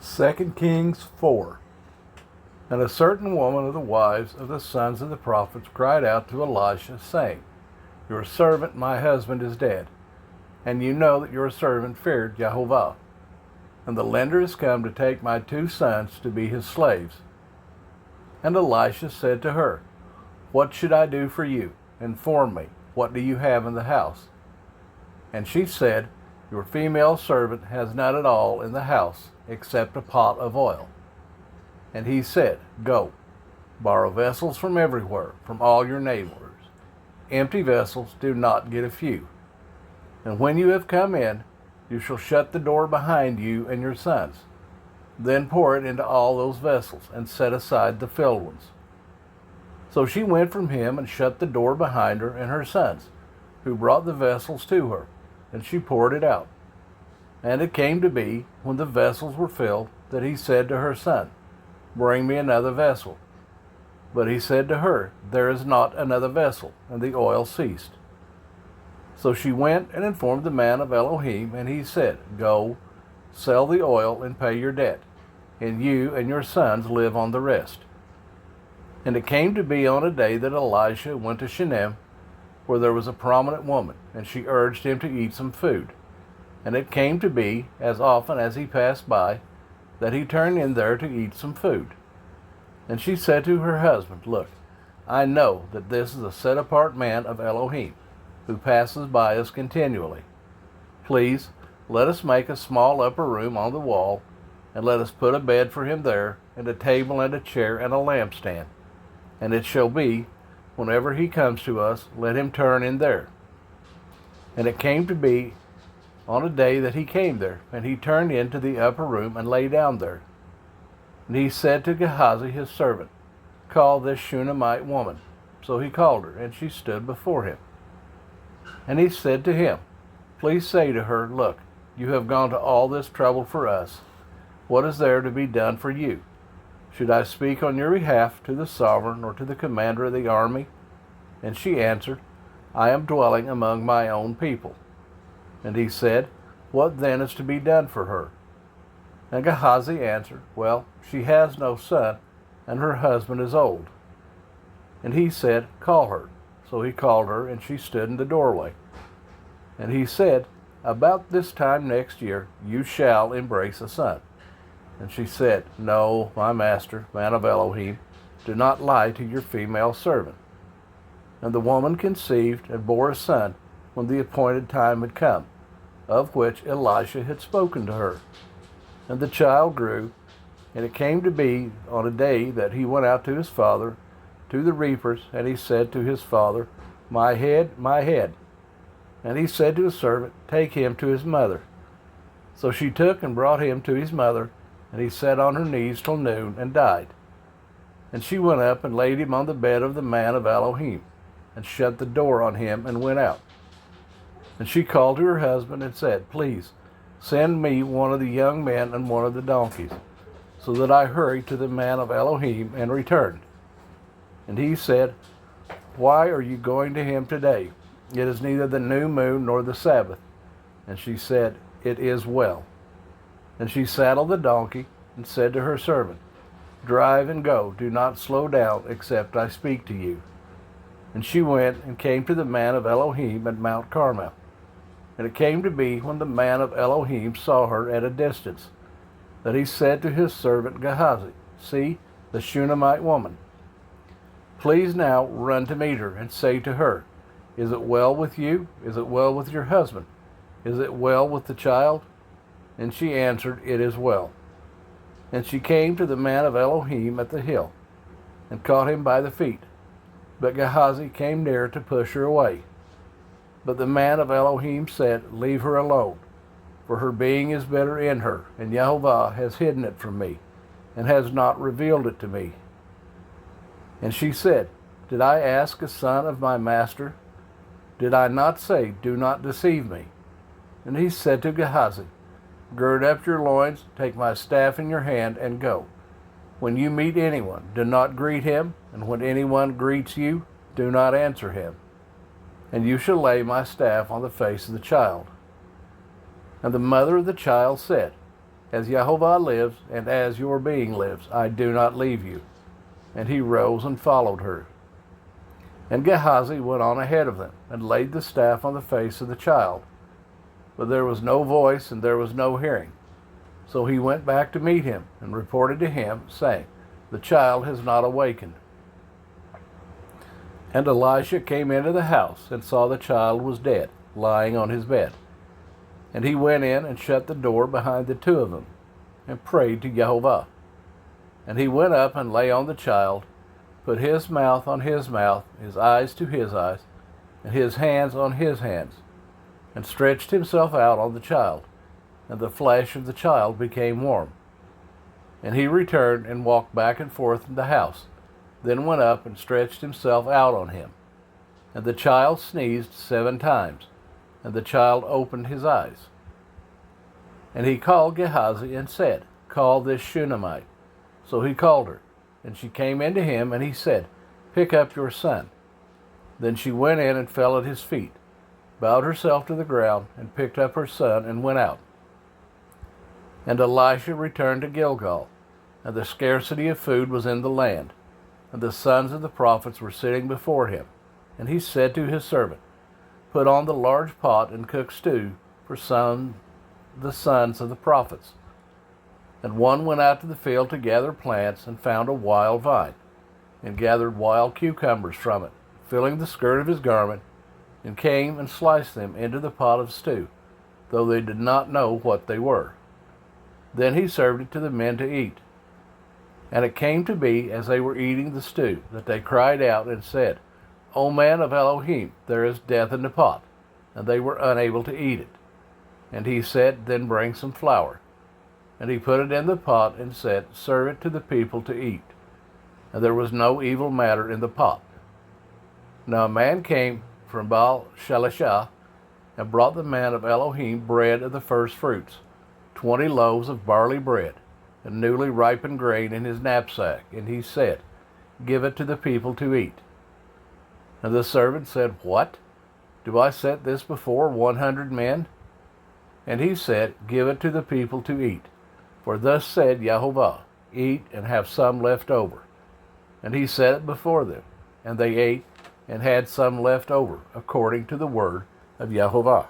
2 Kings 4. And a certain woman of the wives of the sons of the prophets cried out to Elisha, saying, Your servant, my husband, is dead, and you know that your servant feared Jehovah. And the lender is come to take my 2 sons to be his slaves. And Elisha said to her, What should I do for you? Inform me, what do you have in the house? And she said, Your female servant has not at all in the house, except a pot of oil. And he said, Go, borrow vessels from everywhere, from all your neighbors. Empty vessels, do not get a few. And when you have come in, you shall shut the door behind you and your sons. Then pour it into all those vessels, and set aside the filled ones. So she went from him and shut the door behind her and her sons, who brought the vessels to her, and she poured it out. And it came to be, when the vessels were filled, that he said to her son, Bring me another vessel. But he said to her, There is not another vessel, and the oil ceased. So she went and informed the man of Elohim, and he said, Go, sell the oil and pay your debt, and you and your sons live on the rest. And it came to be on a day that Elisha went to Shunem, where there was a prominent woman, and she urged him to eat some food. And it came to be, as often as he passed by, that he turned in there to eat some food. And she said to her husband, Look, I know that this is a set-apart man of Elohim, who passes by us continually. Please, let us make a small upper room on the wall, and let us put a bed for him there, and a table and a chair and a lampstand. And it shall be, whenever he comes to us, let him turn in there. And it came to be on a day that he came there, and he turned into the upper room and lay down there. And he said to Gehazi his servant, Call this Shunammite woman. So he called her, and she stood before him. And he said to him, Please say to her, Look, you have gone to all this trouble for us. What is there to be done for you? Should I speak on your behalf to the sovereign or to the commander of the army? And she answered, I am dwelling among my own people. And he said, What then is to be done for her? And Gehazi answered, Well, she has no son, and her husband is old. And he said, Call her. So he called her, and she stood in the doorway. And he said, About this time next year you shall embrace a son. And she said, No, my master, man of Elohim, do not lie to your female servant. And the woman conceived and bore a son when the appointed time had come, of which Elisha had spoken to her. And the child grew, and it came to be on a day that he went out to his father, to the reapers, and he said to his father, My head, my head. And he said to his servant, Take him to his mother. So she took and brought him to his mother, and he sat on her knees till noon, and died. And she went up and laid him on the bed of the man of Elohim, and shut the door on him, and went out. And she called to her husband and said, Please, send me one of the young men and one of the donkeys, so that I hurry to the man of Elohim and return. And he said, Why are you going to him today? It is neither the new moon nor the Sabbath. And she said, It is well. And she saddled the donkey and said to her servant, Drive and go, do not slow down, except I speak to you. And she went and came to the man of Elohim at Mount Carmel. And it came to be, when the man of Elohim saw her at a distance, that he said to his servant Gehazi, See, the Shunammite woman. Please now run to meet her, and say to her, Is it well with you? Is it well with your husband? Is it well with the child? And she answered, It is well. And she came to the man of Elohim at the hill, and caught him by the feet. But Gehazi came near to push her away. But the man of Elohim said, Leave her alone, for her being is better in her, and Jehovah has hidden it from me, and has not revealed it to me. And she said, Did I ask a son of my master? Did I not say, Do not deceive me? And he said to Gehazi, Gird up your loins, take my staff in your hand, and go. When you meet anyone, do not greet him, and when anyone greets you, do not answer him. And you shall lay my staff on the face of the child. And the mother of the child said, As Jehovah lives, and as your being lives, I do not leave you. And he rose and followed her. And Gehazi went on ahead of them, and laid the staff on the face of the child. But there was no voice, and there was no hearing. So he went back to meet him, and reported to him, saying, The child has not awakened. And Elisha came into the house, and saw the child was dead, lying on his bed. And he went in and shut the door behind the two of them, and prayed to Jehovah. And he went up and lay on the child, put his mouth on his mouth, his eyes to his eyes, and his hands on his hands, and stretched himself out on the child, and the flesh of the child became warm. And he returned and walked back and forth in the house, then went up and stretched himself out on him. And the child sneezed 7 times, and the child opened his eyes. And he called Gehazi and said, Call this Shunammite. So he called her, and she came into him, and he said, Pick up your son. Then she went in and fell at his feet, bowed herself to the ground, and picked up her son, and went out. And Elisha returned to Gilgal, and the scarcity of food was in the land, and the sons of the prophets were sitting before him. And he said to his servant, Put on the large pot and cook stew for the sons of the prophets. And one went out to the field to gather plants, and found a wild vine, and gathered wild cucumbers from it, filling the skirt of his garment, and came and sliced them into the pot of stew, though they did not know what they were. Then he served it to the men to eat. And it came to be, as they were eating the stew, that they cried out and said, O man of Elohim, there is death in the pot. And they were unable to eat it. And he said, Then bring some flour. And he put it in the pot, and said, Serve it to the people to eat. And there was no evil matter in the pot. Now a man came from Baal Shalishah, and brought the man of Elohim bread of the first fruits, 20 loaves of barley bread, and newly ripened grain in his knapsack. And he said, Give it to the people to eat. And the servant said, What? Do I set this before 100 men? And he said, Give it to the people to eat. For thus said Jehovah, Eat and have some left over. And he set it before them, and they ate and had some left over, according to the word of Jehovah.